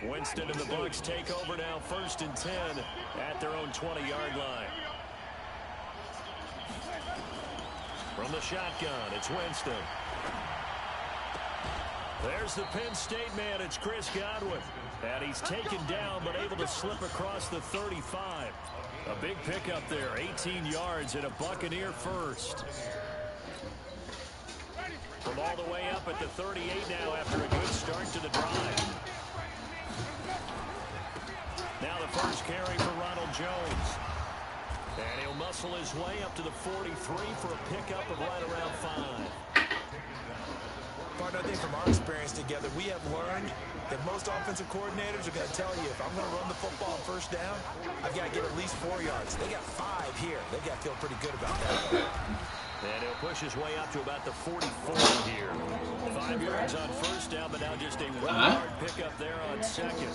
Winston and the Bucs take over now, 1st and 10 at their own 20-yard line. From the shotgun, it's Winston. There's the Penn State man. It's Chris Godwin. And he's taken down, but able to slip across the 35. A big pickup there, 18 yards and a Buccaneer first. From all the way up at the 38 now after a good start to the drive. Now the first carry for Ronald Jones. And he'll muscle his way up to the 43 for a pickup of right around 5. Partner, I think from our experience together, we have learned that most offensive coordinators are going to tell you, if I'm going to run the football on 1st down, I've got to get at least 4 yards. They got 5 here. They got to feel pretty good about that. And he'll push his way up to about the 44 here. 5 yards on 1st down, but now just a 1-yard pickup there on 2nd.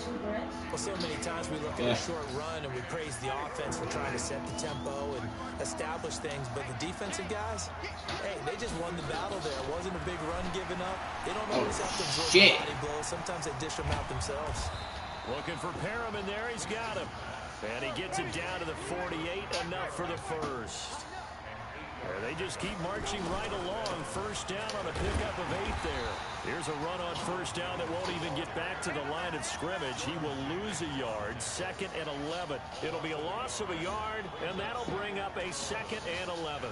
Well, so many times we look at a short run and we praise the offense for trying to set the tempo and establish things, but the defensive guys, hey, they just won the battle there. It wasn't a big run given up. They don't always have to absorb body blows. Sometimes they dish them out themselves. Looking for Perriman there. He's got him. And he gets it down to the 48, enough for the first. They just keep marching right along. 1st down on a pickup of 8 there. Here's a run on 1st down that won't even get back to the line of scrimmage. He will lose a yard. 2nd and 11. It'll be a loss of a yard, and that'll bring up a 2nd and 11.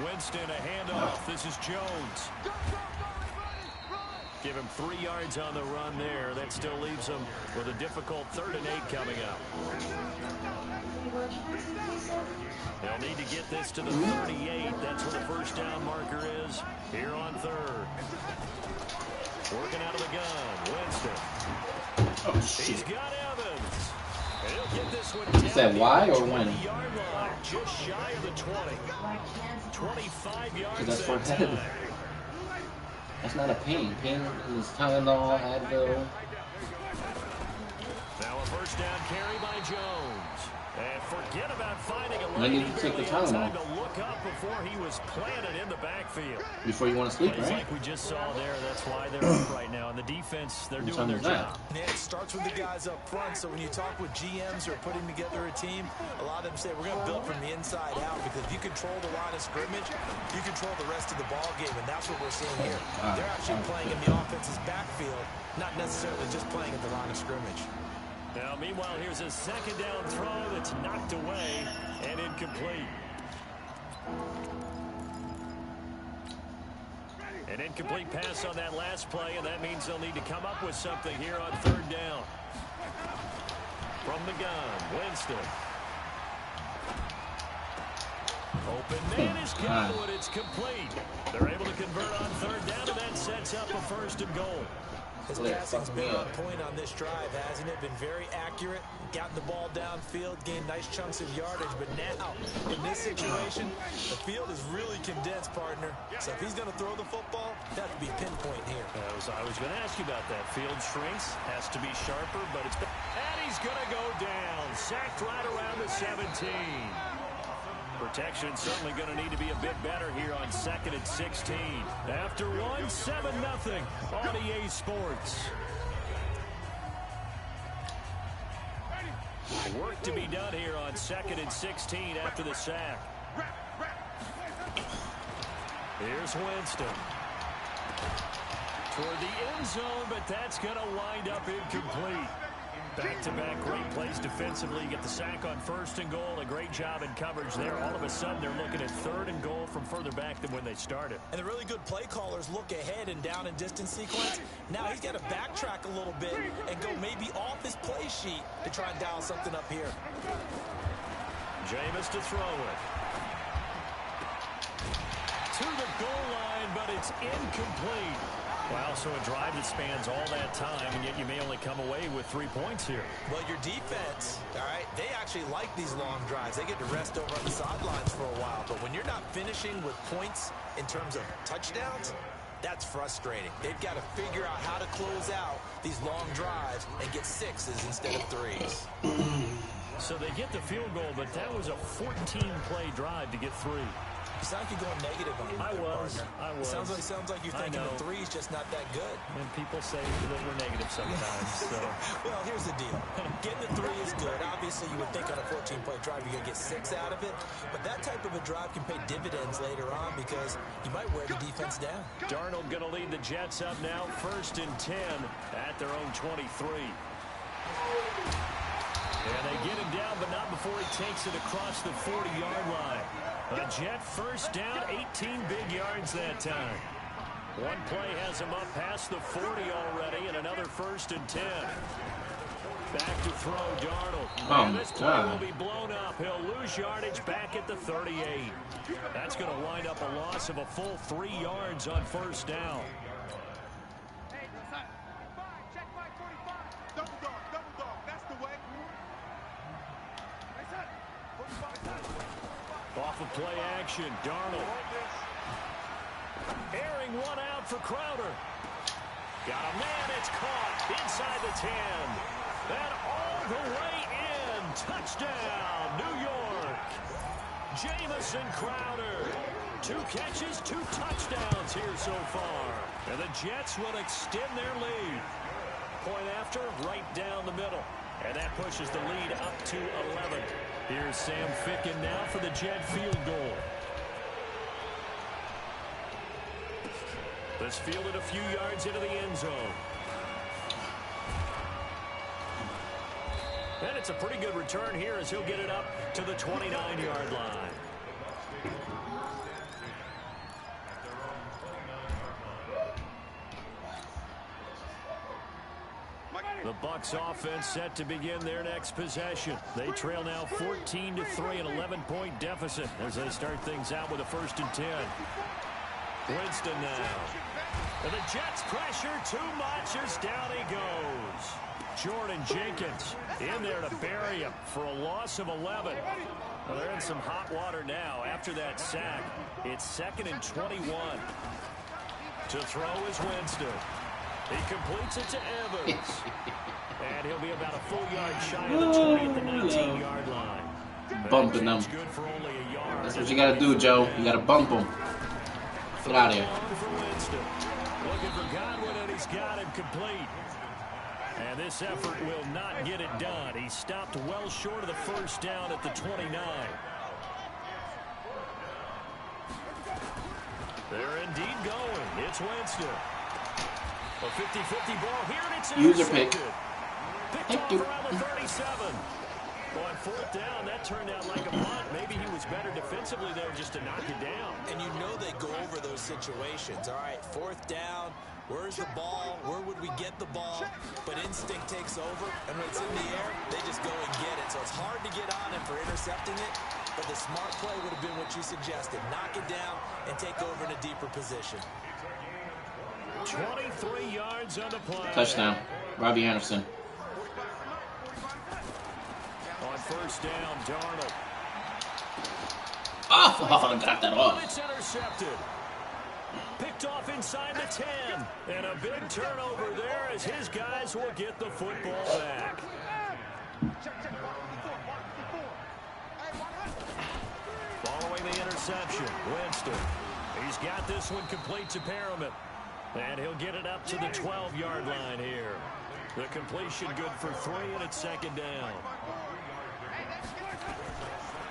Winston, a handoff. This is Jones. Give him 3 yards on the run there. That still leaves him with a difficult 3rd and 8 coming up. They'll need to get this to the 38. That's where the 1st down marker is here on 3rd. Working out of the gun. Winston. He's got Evans. And he'll get this one down. Is that Y or when? Just shy of the 20. 25 yards that's for that head. time. That's not a pain. Pain is Tylenol, Advil. Now a 1st down carry by Jones. And forget about finding a When lane. did you take the He really Tylenol? had time to look up before he was planted in the backfield. Before you want to sleep, But right? like we just saw there, that's why they're up right now. And the defense, they're doing their job. And it starts with the guys up front. So when you talk with GMs who are putting together a team, a lot of them say, we're going to build from the inside out, because if you control the line of scrimmage, you control the rest of the ball game. And that's what we're seeing here. They're actually playing in the offense's backfield, not necessarily just playing at the line of scrimmage. Now, meanwhile, here's a 2nd down throw that's knocked away and incomplete. An incomplete pass on that last play, and that means they'll need to come up with something here on 3rd down. From the gun, Winston. Open man is Godwin. It's complete. They're able to convert on 3rd down, and that sets up a 1st and goal. His passing's been on point on this drive, hasn't it? Been very accurate, gotten the ball downfield, gained nice chunks of yardage. But now, in this situation, the field is really condensed, partner. So if he's going to throw the football, that would be pinpoint here. I was going to ask you about that. Field shrinks, has to be sharper, but it's... And he's going to go down. Sacked right around the 17. Protection certainly going to need to be a bit better here on 2nd and 16. After 7-0 on EA Sports. Work to be done here on 2nd and 16 after the sack. Here's Winston. Toward the end zone, but that's going to wind up incomplete. Back-to-back great plays defensively. You get the sack on 1st and goal. A great job in coverage there. All of a sudden, they're looking at 3rd and goal from further back than when they started. And the really good play callers look ahead and down and distance sequence. Now he's got to backtrack a little bit and go maybe off his play sheet to try and dial something up here. Jameis to throw it. To the goal line, but it's incomplete. Wow, so a drive that spans all that time, and yet you may only come away with 3 points here. Well, your defense, all right, they actually like these long drives. They get to rest over on the sidelines for a while. But when you're not finishing with points in terms of touchdowns, that's frustrating. They've got to figure out how to close out these long drives and get 6s instead of 3s. So they get the field goal, but that was a 14-play drive to get 3. You sound like you're going negative on him. I was. Sounds like you're thinking the 3's just not that good. And people say that we're negative sometimes. So. Well, here's the deal. Getting the 3 is good. Obviously, you would think on a 14-play drive you're going to get 6 out of it. But that type of a drive can pay dividends later on because you might wear the defense down. Darnold going to lead the Jets up now, 1st and 10 at their own 23. And they get him down, but not before he takes it across the 40-yard line. A Jet first down, 18 big yards that time. One play has him up past the 40 already, and another 1st and 10. Back to throw, Darnold. And this play will be blown up. He'll lose yardage back at the 38. That's going to wind up a loss of a full 3 yards on 1st down. Off of play action, Darnold. Airing one out for Crowder. Got a man, it's caught inside the 10. And all the way in. Touchdown, New York. Jamison Crowder. 2 catches, 2 touchdowns here so far. And the Jets will extend their lead. Point after, right down the middle. And that pushes the lead up to 11. Here's Sam Ficken now for the Jet field goal. This fielded a few yards into the end zone. And it's a pretty good return here as he'll get it up to the 29-yard line. The Bucs offense set to begin their next possession. They trail now 14-3, an 11-point deficit as they start things out with a 1st and 10. Winston now. And the Jets pressure too much as down he goes. Jordan Jenkins in there to bury him for a loss of 11. Well, they're in some hot water now after that sack. It's 2nd and 21. To throw is Winston. He completes it to Evans. And he'll be about a full yard shy of the 20 at the 19-yard line. Bumping them. Good for only a yard. That's what you got to do, Joe. You got to bump them. Get out of here. Looking for Godwin, and he's got him complete. And this effort will not get it done. He stopped well short of the 1st down at the 29. They're indeed going. It's Winston. A 50-50 ball here, and it's user pick. Picked off around the 37. On 4th down, that turned out like a punt. Maybe he was better defensively there just to knock it down. And you know they go over those situations. All right, 4th down. Where's the ball? Where would we get the ball? But instinct takes over, and when it's in the air, they just go and get it. So it's hard to get on him for intercepting it, but the smart play would have been what you suggested. Knock it down and take over in a deeper position. 23 yards on the play. Touchdown. Robbie Anderson. On 1st down, Darnold. Oh, got that off. It's intercepted. Picked off inside the 10. And a big turnover there as his guys will get the football back. Following the interception, Winston. He's got this one complete to Perriman. And he'll get it up to the 12-yard line here. The completion good for 3, and it's 2nd down.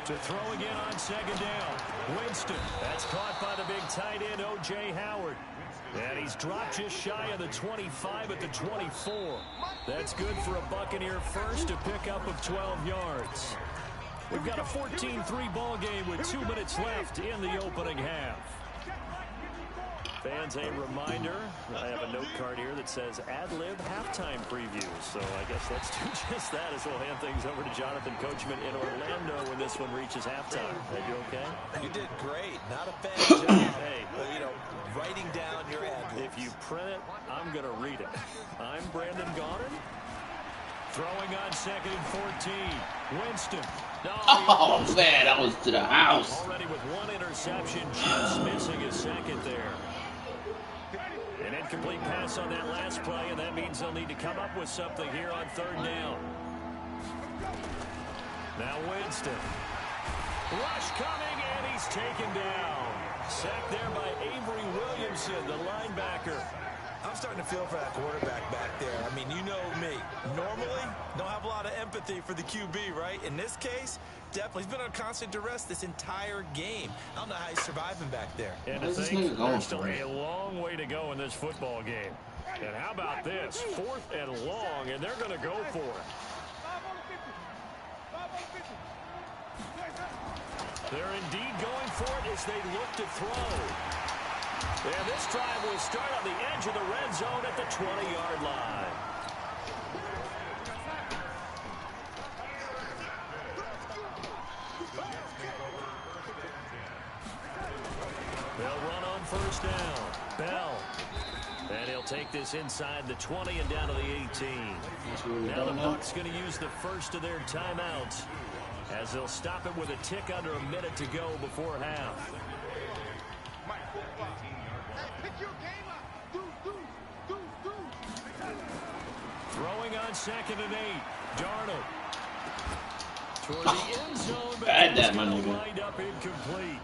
To throw again on 2nd down. Winston. That's caught by the big tight end, O.J. Howard. And he's dropped just shy of the 25 at the 24. That's good for a Buccaneer first, a pickup of 12 yards. We've got a 14-3 ball game with 2 minutes left in the opening half. Fans, a reminder, I have a note card here that says ad-lib halftime preview. So I guess let's do just that as we'll hand things over to Jonathan Coachman in Orlando when this one reaches halftime. Are you okay? You did great. Not a bad job. Hey, well, you know, writing down your ad-libs. If you print it, I'm going to read it. I'm Brandon Gaudin. Throwing on 2nd and 14. Winston. Oh, man, that was to the house. Already with 1 interception, just missing his 2nd there. An incomplete pass on that last play, and that means they'll need to come up with something here on 3rd down. Now Winston. Rush coming, and he's taken down. Sacked there by Avery Williamson, the linebacker. I'm starting to feel for that quarterback back there. I mean, you know me. Normally, don't have a lot of empathy for the QB, right? In this case, definitely. He's been on constant duress this entire game. I don't know how he's surviving back there. And to think, there's still a long way to go in this football game. And how about this? 4th and long, and they're going to go for it. They're indeed going for it as they look to throw. And this drive will start on the edge of the red zone at the 20-yard line. They'll run on first down. Bell. And he'll take this inside the 20 and down to the 18. Now the Bucs going to use the first of their timeouts, as they'll stop it with a tick under a minute to go before half. Throwing on 2nd and 8. Darnold. Toward the end zone, but it's going to wind up incomplete.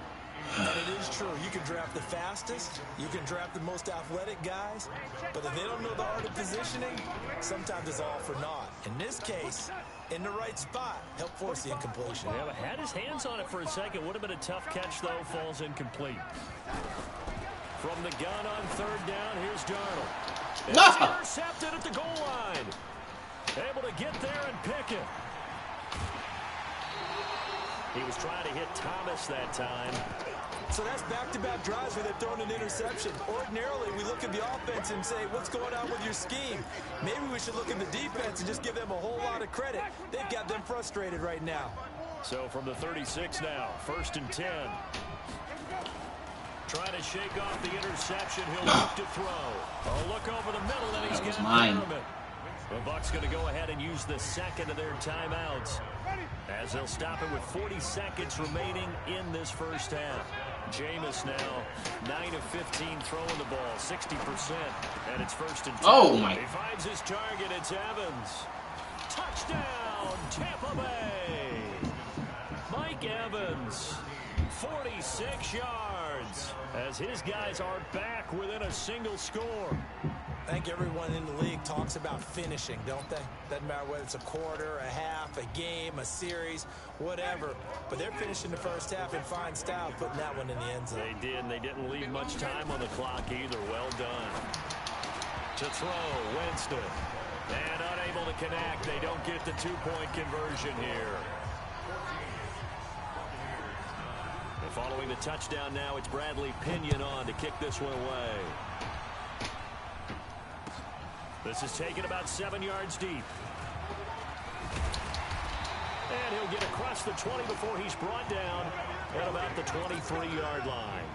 And it is true. You can draft the fastest. You can draft the most athletic guys. But if they don't know the art of positioning, sometimes it's all for naught. In this case, in the right spot, help force the incompletion. Yeah, but had his hands on it for a second. Would have been a tough catch, though. Falls incomplete. From the gun on 3rd down, here's Darnold. And it's intercepted at the goal line. Able to get there and pick it. He was trying to hit Thomas that time. So that's back-to-back drives where they've thrown an interception. Ordinarily, we look at the offense and say, what's going on with your scheme? Maybe we should look at the defense and just give them a whole lot of credit. They've got them frustrated right now. So from the 36 now, 1st and 10. Trying to shake off the interception. He'll look to throw. A look over the middle, and he's got it. The Bucs going to go ahead and use the 2nd of their timeouts, as they'll stop it with 40 seconds remaining in this first half. Jameis now 9 of 15 throwing the ball, 60%, and it's 1st and 10. Oh my! He finds his target. It's Evans. Touchdown, Tampa Bay. Mike Evans, 46 yards, as his guys are back within a single score. I think everyone in the league talks about finishing, don't they? Doesn't matter whether it's a quarter, a half, a game, a series, whatever. But they're finishing the first half in fine style, putting that one in the end zone. They did, and they didn't leave much time on the clock either. Well done. To throw, Winston. And unable to connect. They don't get the 2-point conversion here. And following the touchdown now, it's Bradley Pinion on to kick this one away. This is taken about 7 yards deep. And he'll get across the 20 before he's brought down at about the 23-yard line.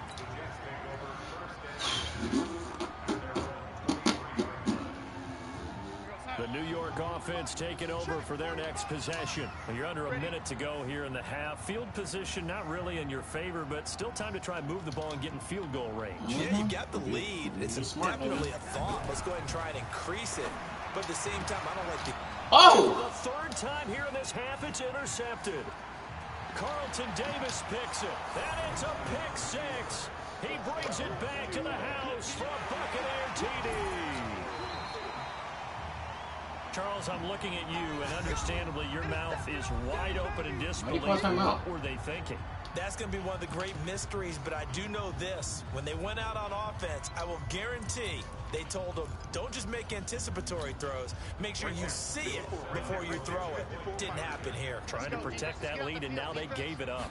The New York offense taking over for their next possession. You're under a minute to go here in the half. Field position not really in your favor, but still time to try and move the ball and get in field goal range. Yeah, you got the lead. It's definitely a thought. Let's go ahead and try and increase it. But at the same time, I don't like the... Oh! For the 3rd time here in this half, it's intercepted. Carlton Davis picks it. And it's a pick 6. He brings it back to the house for a Buccaneer TD. Charles, I'm looking at you, and understandably, your mouth is wide open in disbelief. What were they thinking? That's going to be one of the great mysteries, but I do know this. When they went out on offense, I will guarantee they told them, don't just make anticipatory throws. Make sure you see it before you throw it. Didn't happen here. Trying to protect that lead, and now they gave it up.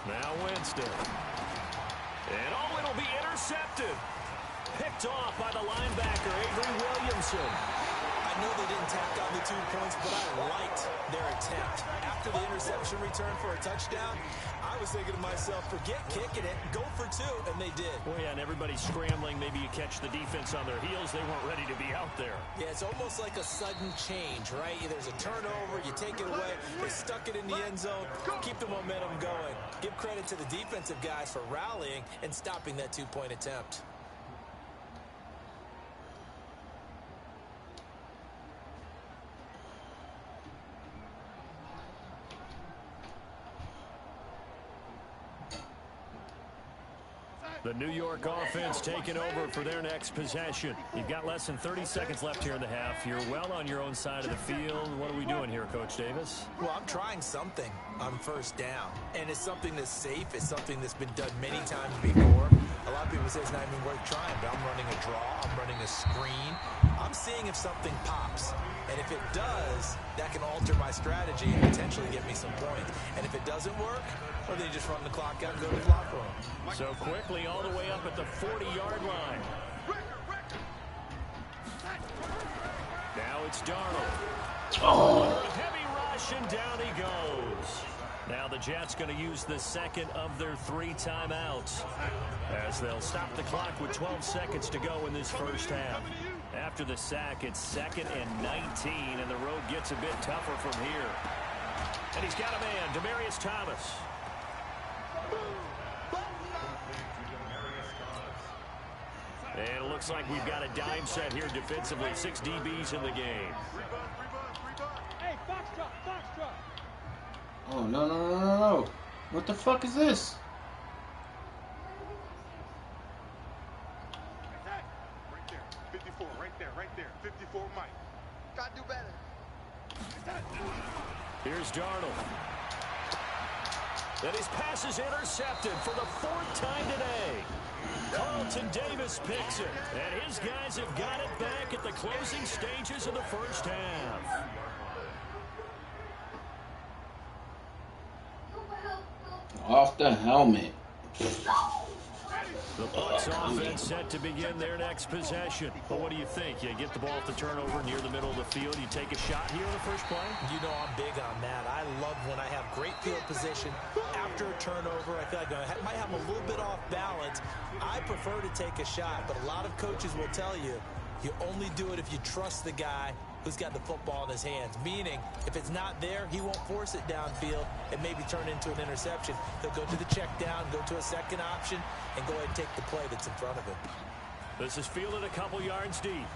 Now Winston. And oh, it'll be intercepted. Picked off by the linebacker, Avery Williamson. I know they didn't tack on the 2 points, but I liked their attempt. After the interception return for a touchdown, I was thinking to myself, forget kicking it, go for 2, and they did. Well, yeah, and everybody's scrambling. Maybe you catch the defense on their heels. They weren't ready to be out there. Yeah, it's almost like a sudden change, right? There's a turnover, you take it away, they stuck it in the end zone, keep the momentum going. Give credit to the defensive guys for rallying and stopping that 2-point attempt. The New York offense taking over for their next possession. You've got less than 30 seconds left here in the half. You're well on your own side of the field. What are we doing here, Coach Davis? Well, I'm trying something on first down, and it's something that's safe. It's something that's been done many times before. A lot of people say it's not even worth trying, but I'm running a draw. I'm running a screen. I'm seeing if something pops, and if it does, that can alter my strategy and potentially get me some points. And if it doesn't work, well, then you just run the clock out and go to the clock room. So quickly all the way up at the 40-yard line. Now it's Darnold. Oh. Heavy rush, and down he goes. Now the Jets going to use the second of their 3 timeouts, as they'll stop the clock with 12 seconds to go in this first half. After the sack, it's 2nd and 19, and the road gets a bit tougher from here. And he's got a man, Demaryius Thomas. And it looks like we've got a dime set here defensively. 6 DBs in the game. Hey, box drop. Oh, no. What the fuck is this? Right there. 54, right there. 54, Mike. Gotta do better. Here's Darnold. And his pass is intercepted for the 4th time today. Carlton Davis picks it, and his guys have got it back at the closing stages of the first half. Off the helmet. The Bucs offense set to begin their next possession. But what do you think? You get the ball at the turnover near the middle of the field. You take a shot here in the first play? You know I'm big on that. I love when I have great field position after a turnover. I feel like I might have a little bit off balance. I prefer to take a shot, but a lot of coaches will tell you, you only do it if you trust the guy who's got the football in his hands. Meaning, if it's not there, he won't force it downfield and maybe turn into an interception. He'll go to the check down, go to a second option, and go ahead and take the play that's in front of him. This is fielded a couple yards deep.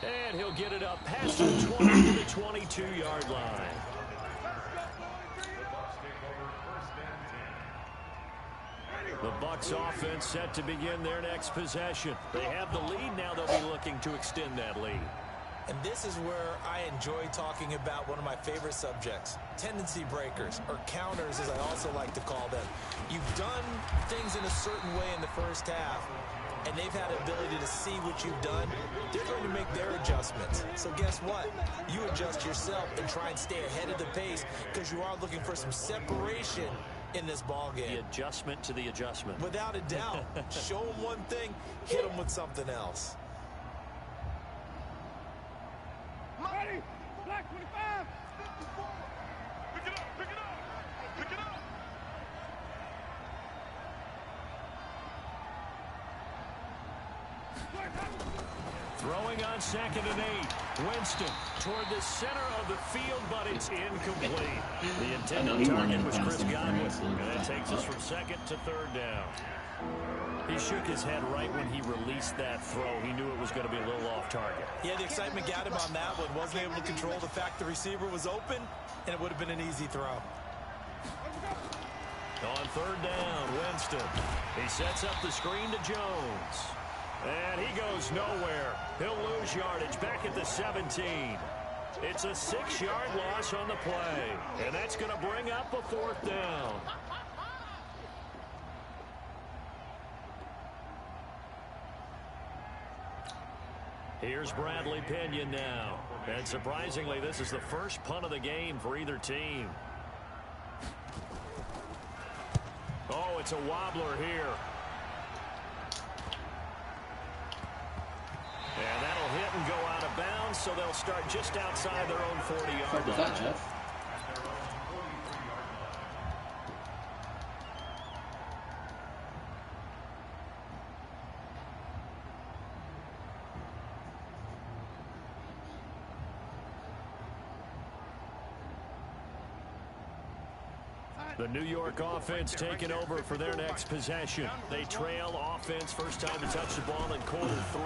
And he'll get it up past the 20 to the 22-yard line. The Bucs offense set to begin their next possession. They have the lead now. They'll be looking to extend that lead. And this is where I enjoy talking about one of my favorite subjects, tendency breakers, or counters as I also like to call them. You've done things in a certain way in the first half, and they've had the ability to see what you've done. They're going to make their adjustments. So guess what? You adjust yourself and try and stay ahead of the pace because you are looking for some separation in this ball game. The adjustment to the adjustment. Without a doubt. Show them one thing, hit them with something else. Ready? Black 25. Pick it up. Throwing on 2nd and 8. Winston toward the center of the field, but it's incomplete. The intended target was Chris Godwin, and that takes us from 2nd to 3rd down. He shook his head right when he released that throw. He knew it was going to be a little off target. Yeah, the excitement got him on that one. Wasn't able to control the fact the receiver was open, and it would have been an easy throw. On 3rd down, Winston. He sets up the screen to Jones. And he goes nowhere. He'll lose yardage back at the 17. It's a 6-yard loss on the play. And that's going to bring up a 4th down. Here's Bradley Pinion now. And surprisingly, this is the first punt of the game for either team. Oh, it's a wobbler here. And that'll hit and go out of bounds, so they'll start just outside their own 40-yard line. What was that, Jeff? The New York offense taking over for their next possession. They trail offense, first time to touch the ball in quarter 3,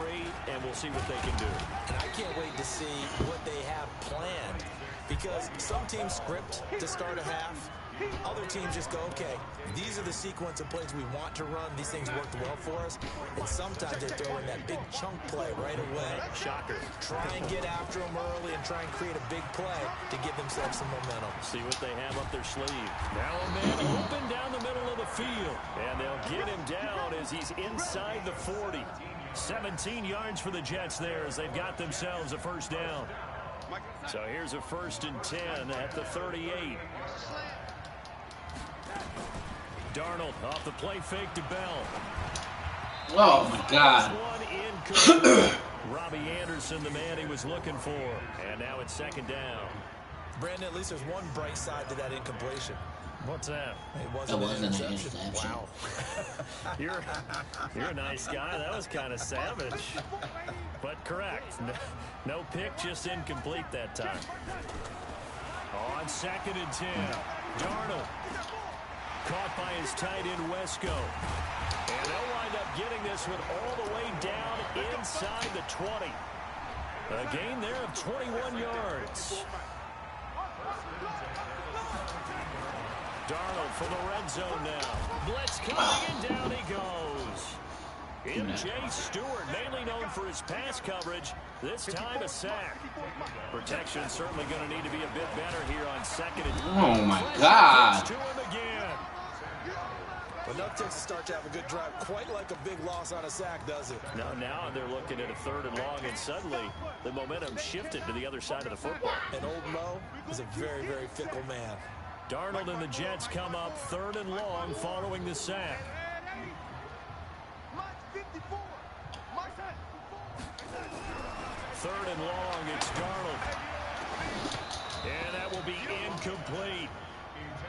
and we'll see what they can do. And I can't wait to see what they have planned, because some teams script to start a half, Other teams just go, okay, these are the sequence of plays we want to run. These things worked well for us. And sometimes they throw in that big chunk play right away. Shocker. Try and get after them early and try and create a big play to give themselves some momentum. See what they have up their sleeve. Now a man open down the middle of the field. And they'll get him down as he's inside the 40. 17 yards for the Jets there as they've got themselves a first down. So here's a 1st and 10 at the 38. Darnold off the play fake to Bell. Oh, my God. Robbie Anderson, the man he was looking for. And now it's 2nd down. Brandon, at least there's one bright side to that incompletion. What's that? It wasn't an interception. Wow. You're a nice guy. That was kind of savage. But correct. No pick, just incomplete that time. On 2nd and 10. Darnold. Caught by his tight end, Wesco. And they'll wind up getting this one all the way down inside the 20. A gain there of 21 yards. Darnold for the red zone now. Blitz coming and down he goes. M.J. Stewart, mainly known for his pass coverage, this time a sack. Protection certainly going to need to be a bit better here on 2nd and 10. Oh, my God. To him again. Enough takes to start to have a good drive, quite like a big loss on a sack, does it? Now they're looking at a 3rd and long, and suddenly the momentum shifted to the other side of the football. And old Mo is a very, very fickle man. Darnold and the Jets come up 3rd and long following the sack. 3rd and long, it's Darnold. And that will be incomplete.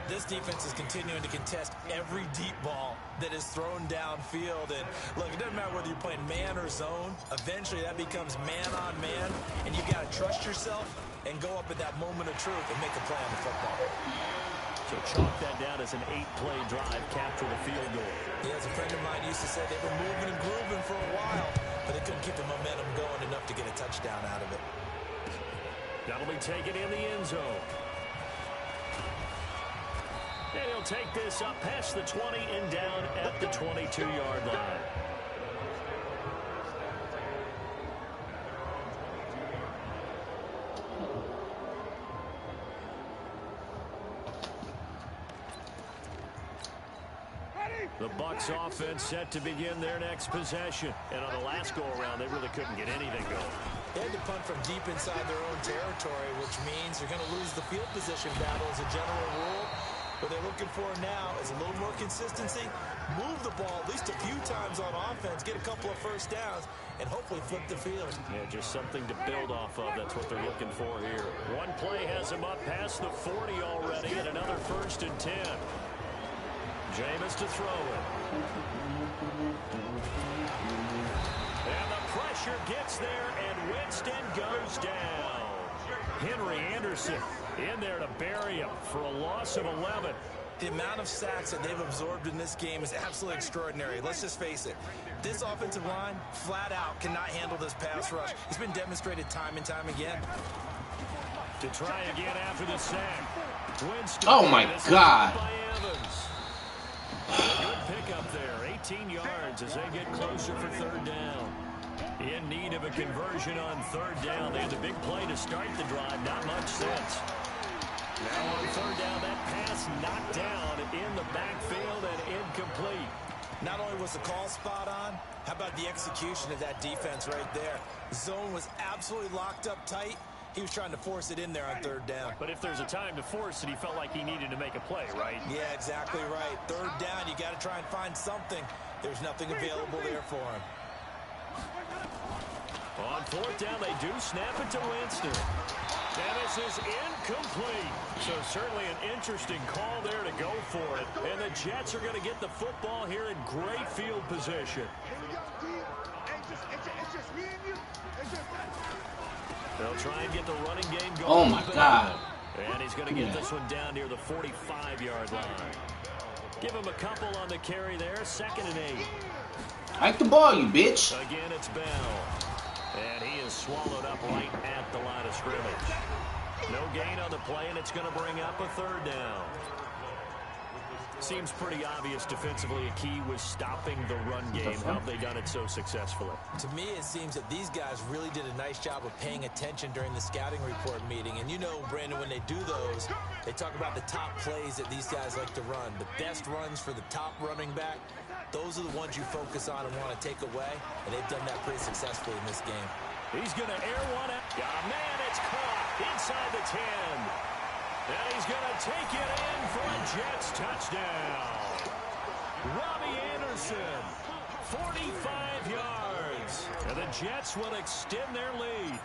This defense is continuing to contest every deep ball that is thrown downfield. And look, it doesn't matter whether you're playing man or zone. Eventually, that becomes man on man. And you got to trust yourself and go up at that moment of truth and make a play on the football. So chalk that down as an 8-play drive, capture the field goal. Yeah, as a friend of mine used to say, they were moving and grooving for a while, but they couldn't keep the momentum going enough to get a touchdown out of it. That'll be taken in the end zone. And he'll take this up past the 20 and down at the 22-yard line. The Bucs offense set to begin their next possession. And on the last go-around, they really couldn't get anything going. They had to punt from deep inside their own territory, which means they're going to lose the field position battle as a general rule. What they're looking for now is a little more consistency, move the ball at least a few times on offense, get a couple of first downs, and hopefully flip the field. Yeah, just something to build off of. That's what they're looking for here. One play has them up past the 40 already, and another 1st and 10. Jameis to throw it. And the pressure gets there, and Winston goes down. Henry Anderson in there to bury him for a loss of 11. The amount of sacks that they've absorbed in this game is absolutely extraordinary. Let's just face it. This offensive line, flat out, cannot handle this pass rush. It's been demonstrated time and time again. To try again after the sack. Winston. Oh, my God. By Evans. Good pickup there. 18 yards as they get closer for 3rd down. In need of a conversion on 3rd down. They had the big play to start the drive. Not much sense. Now on 3rd down, that pass knocked down in the backfield and incomplete. Not only was the call spot on, how about the execution of that defense right there? The zone was absolutely locked up tight. He was trying to force it in there on 3rd down. But if there's a time to force it, he felt like he needed to make a play, right? Yeah, exactly right. 3rd down, you got to try and find something. There's nothing available there for him. On 4th down, they do snap it to Winston. And this is incomplete. So certainly an interesting call there to go for it. And the Jets are going to get the football here in great field position. They'll try and get the running game going. Oh, my God. And he's going to get this one down near the 45-yard line. Give him a couple on the carry there. 2nd and 8. Hike the ball, you bitch. Again, it's Bell. And he is swallowed up right at the line of scrimmage. No gain on the play, and it's going to bring up a 3rd down. Seems pretty obvious defensively. A key was stopping the run game. How have they done it so successfully? To me, it seems that these guys really did a nice job of paying attention during the scouting report meeting. And you know, Brandon, when they do those, they talk about the top plays that these guys like to run. The best runs for the top running back, those are the ones you focus on and want to take away. And they've done that pretty successfully in this game. He's going to air one out. Oh, man, it's caught inside the 10. And he's going to take it in for a Jets touchdown. Robbie Anderson, 45 yards. And the Jets will extend their lead.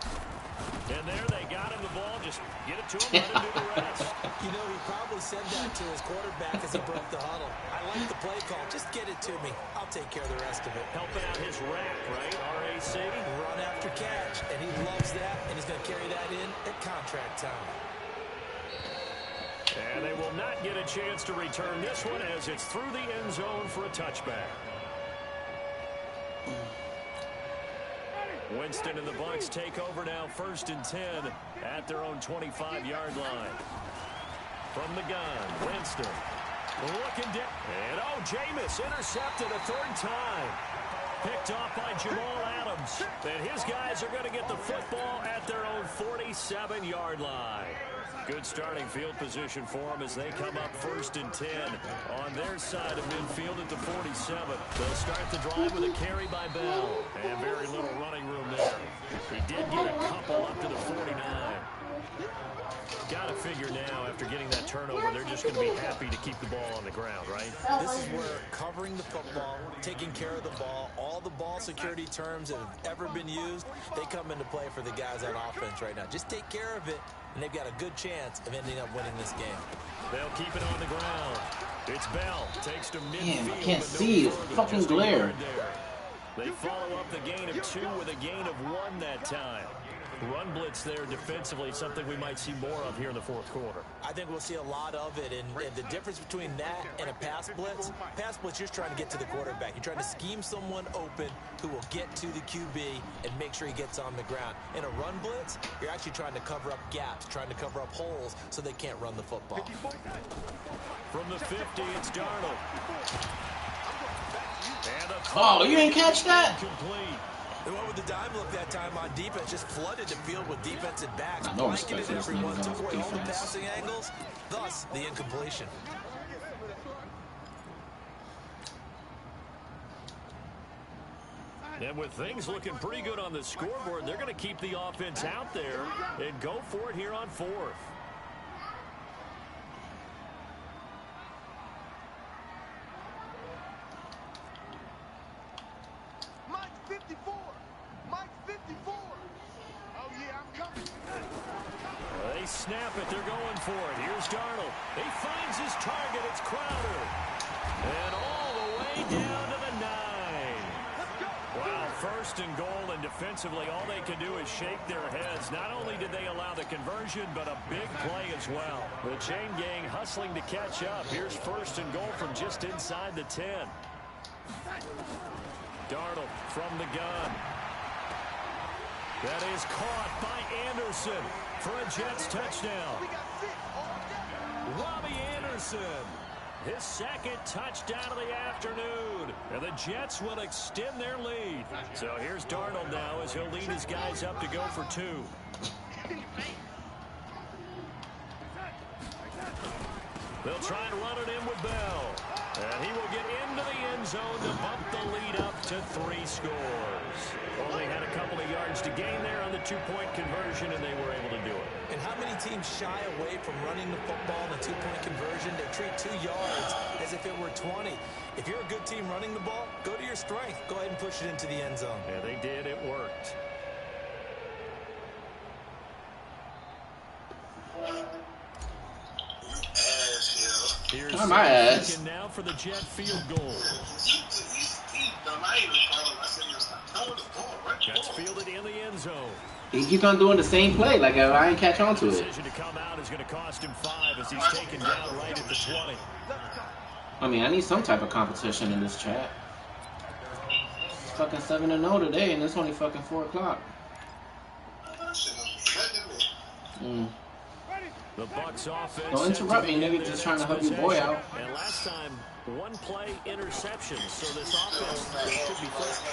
And there they got him the ball. Just get it to him, let him do the rest. You know, he probably said that to his quarterback as he broke the huddle. I like the play call. Just get it to me. I'll take care of the rest of it. Helping out his rack, right? RAC. Run after catch. And he loves that. And he's going to carry that in at contract time. And they will not get a chance to return this one as it's through the end zone for a touchback. Winston and the Bucs take over now, 1st and 10 at their own 25-yard line. From the gun, Winston looking down. And Jameis intercepted a 3rd time. Picked off by Jamal Adams. And his guys are going to get the football at their own 47-yard line. Good starting field position for them as they come up 1st and 10 on their side of midfield at the 47. They'll start the drive with a carry by Bell. And very little running room there. He did get a couple up to the 49. Got to figure now, after getting that turnover, they're just going to be happy to keep the ball on the ground, right? This is where covering the football, taking care of the ball, all the ball security terms that have ever been used, they come into play for the guys on offense right now. Just take care of it, and they've got a good chance of ending up winning this game. They'll keep it on the ground. It's Bell. Takes to midfield. Damn, I can't see. It's fucking glare. They follow up the gain of 2 with a gain of 1 that time. Run blitz there defensively, something we might see more of here in the 4th quarter. I think we'll see a lot of it, and the difference between that and a pass blitz, you're just trying to get to the quarterback. You're trying to scheme someone open who will get to the QB and make sure he gets on the ground. In a run blitz, you're actually trying to cover up gaps, trying to cover up holes so they can't run the football. From the 50, it's Darnold. Oh, you ain't catch that? Complete. They went with the dime look that time on defense, just flooded the field with defensive backs, no respect blanketed for everyone, this took away all the defense. passing angles, thus the incompletion. And with things looking pretty good on the scoreboard, they're going to keep the offense out there and go for it here on 4th. They snap it. They're going for it. Here's Darnold. He finds his target. It's Crowder. And all the way down to the 9. Wow, 1st and goal, and defensively, all they can do is shake their heads. Not only did they allow the conversion, but a big play as well. The chain gang hustling to catch up. Here's 1st and goal from just inside the 10. Darnold from the gun. That is caught by Anderson for a Jets touchdown. Robbie Anderson, his 2nd touchdown of the afternoon. And the Jets will extend their lead. So here's Darnold now as he'll lead his guys up to go for 2. They'll try and run it in with Bell. And he will get into the end zone to bump the lead up to 3 scores. Only had a couple of yards to gain there on the 2-point conversion, and they were able to do it. And how many teams shy away from running the football in a 2-point conversion? They treat 2 yards as if it were 20. If you're a good team running the ball, go to your strength. Go ahead and push it into the end zone. Yeah, they did. It worked. Here's my ass. now for the Jet field goal. Jets fielded in the end zone. He keeps on doing the same play, like I ain't catch on to it. Decision to come out is going to cost him 5 as he's taken down right at the 20. I mean, I need some type of competition in this chat. It's fucking 7-0 today, and it's only fucking 4 o'clock. The Bucs offense. Don't interrupt me, nigga. Just trying to help your boy out. And last time, one play interception. So this offense should be flipped.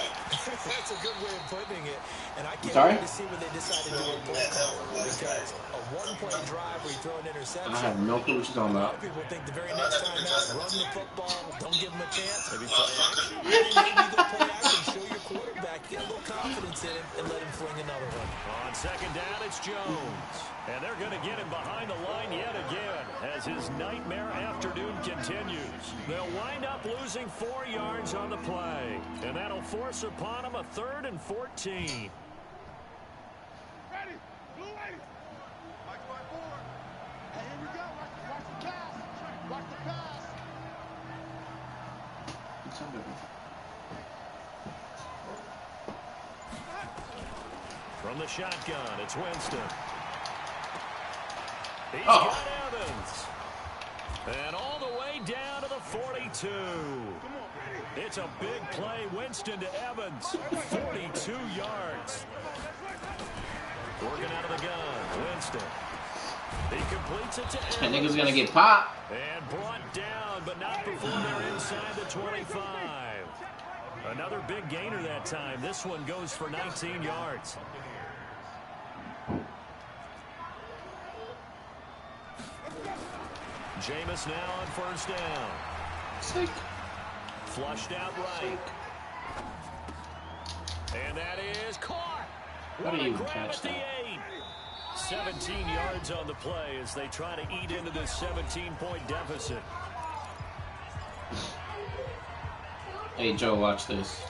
That's a good way of putting it. And I can't Sorry? wait to see when they decide to do a play call. Because a one-play drive where you throw an interception. I have no clue what you're talking A lot about. of people think the very next time out, run the football, don't give them a chance. Maybe play action. Maybe you go play action, show your quarterback, get a little confidence in him, and let him fling another one. On second down, it's Jones. And they're going to get him behind the line yet again as his nightmare afternoon continues. They'll wind up losing 4 yards on the play. And that'll force upon him a 3rd and 14. Ready. Blue lady. Mike by 4. Hey, here we go. Watch the pass. Watch the pass. From the shotgun, it's Winston. He's Oh. got Evans. And all the way down to the 42. It's a big play. Winston to Evans. 42 yards. Working out of the gun. Winston. He completes it to Evans. That nigga's gonna get popped. And brought down, but not before they're inside the 25. Another big gainer that time. This one goes for 19 yards. Jameis now on first down. Sick. Flushed out right. And that is caught. How do What a you grab catch at the that? 8. 17 yards on the play as they try to eat into this 17-point deficit. Hey, Joe, watch this.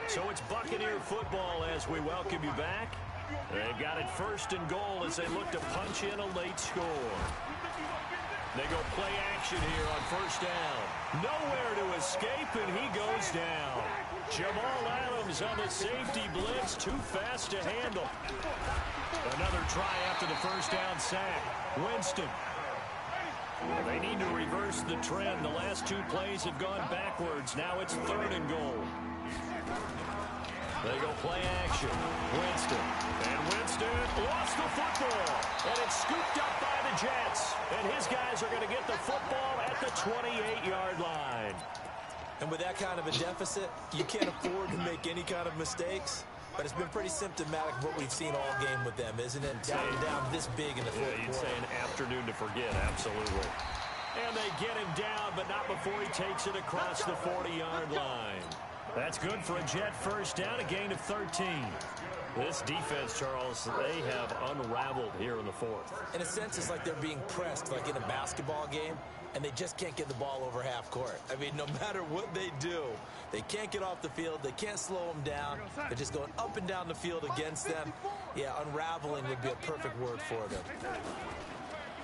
So it's Buccaneer football as we welcome you back. They've got it first and goal as they look to punch in a late score. They go play action here on first down. Nowhere to escape, and he goes down. Jamal Adams on the safety blitz, too fast to handle. Another try after the first down sack. Winston. They need to reverse the trend. The last 2 plays have gone backwards. Now it's 3rd and goal. They go play action. Winston. And Winston lost the football. And it's scooped up by the Jets. And his guys are going to get the football at the 28-yard line. And with that kind of a deficit, you can't afford to make any kind of mistakes. But it's been pretty symptomatic of what we've seen all game with them, isn't it? Down this big in the fourth Yeah, you'd quarter. say an afternoon to forget, absolutely. And they get him down, but not before he takes it across the 40-yard line. That's good for a Jet first down, a gain of 13. This defense, Charles, they have unraveled here in the fourth. In a sense, it's like they're being pressed, like in a basketball game, and they just can't get the ball over half court. I mean, no matter what they do, they can't get off the field. They can't slow them down. They're just going up and down the field against them. Yeah, unraveling would be a perfect word for them.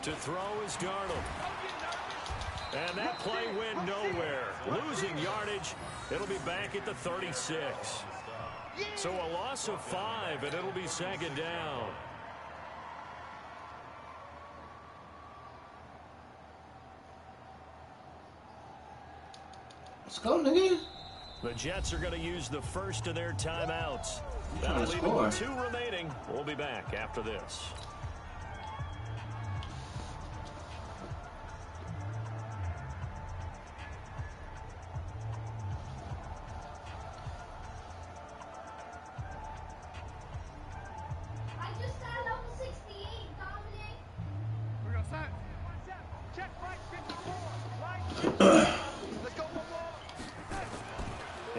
To throw is Darnold. And that play went nowhere. Losing yardage. It'll be back at the 36. So a loss of 5, and it'll be second down. Let's go, nigga. The Jets are going to use the first of their timeouts. Trying That'll to leave them score. with 2 remaining. We'll be back after this. I just got level 68, Dominic. We're going to set. Check right 54. Right. Let's go one more.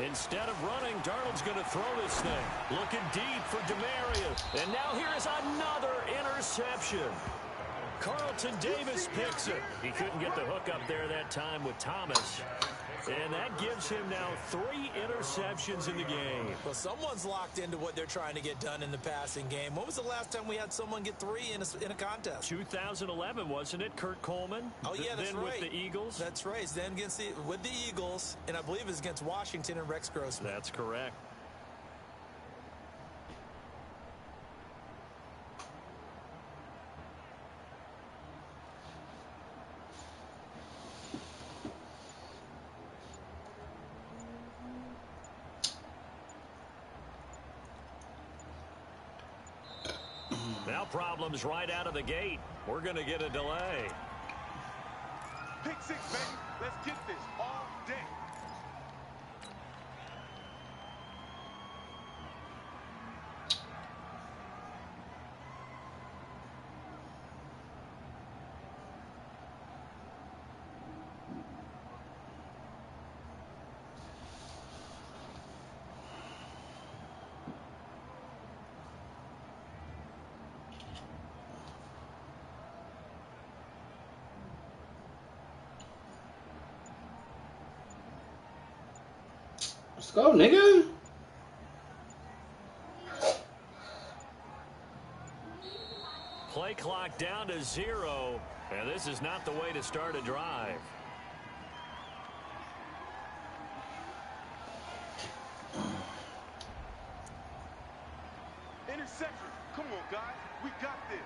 Instead of running, Darnold's going to throw this thing. Looking deep for Demarius. And now here is another interception. Carlton Davis picks it. He couldn't get the hook up there that time with Thomas. And that gives him now 3 interceptions in the game. Well, someone's locked into what they're trying to get done in the passing game. When was the last time we had someone get 3 in a contest? 2011, wasn't it? Kurt Coleman. Oh, yeah, that's then right. with the Eagles. That's right. Then with the Eagles, and I believe it was against Washington and Rex Grossman. That's correct. Now problems right out of the gate. We're going to get a delay. Pick six, baby. Let's get this all day. Let's go, nigga. Play clock down to 0, and this is not the way to start a drive. Interception. Come on, guys. We got this.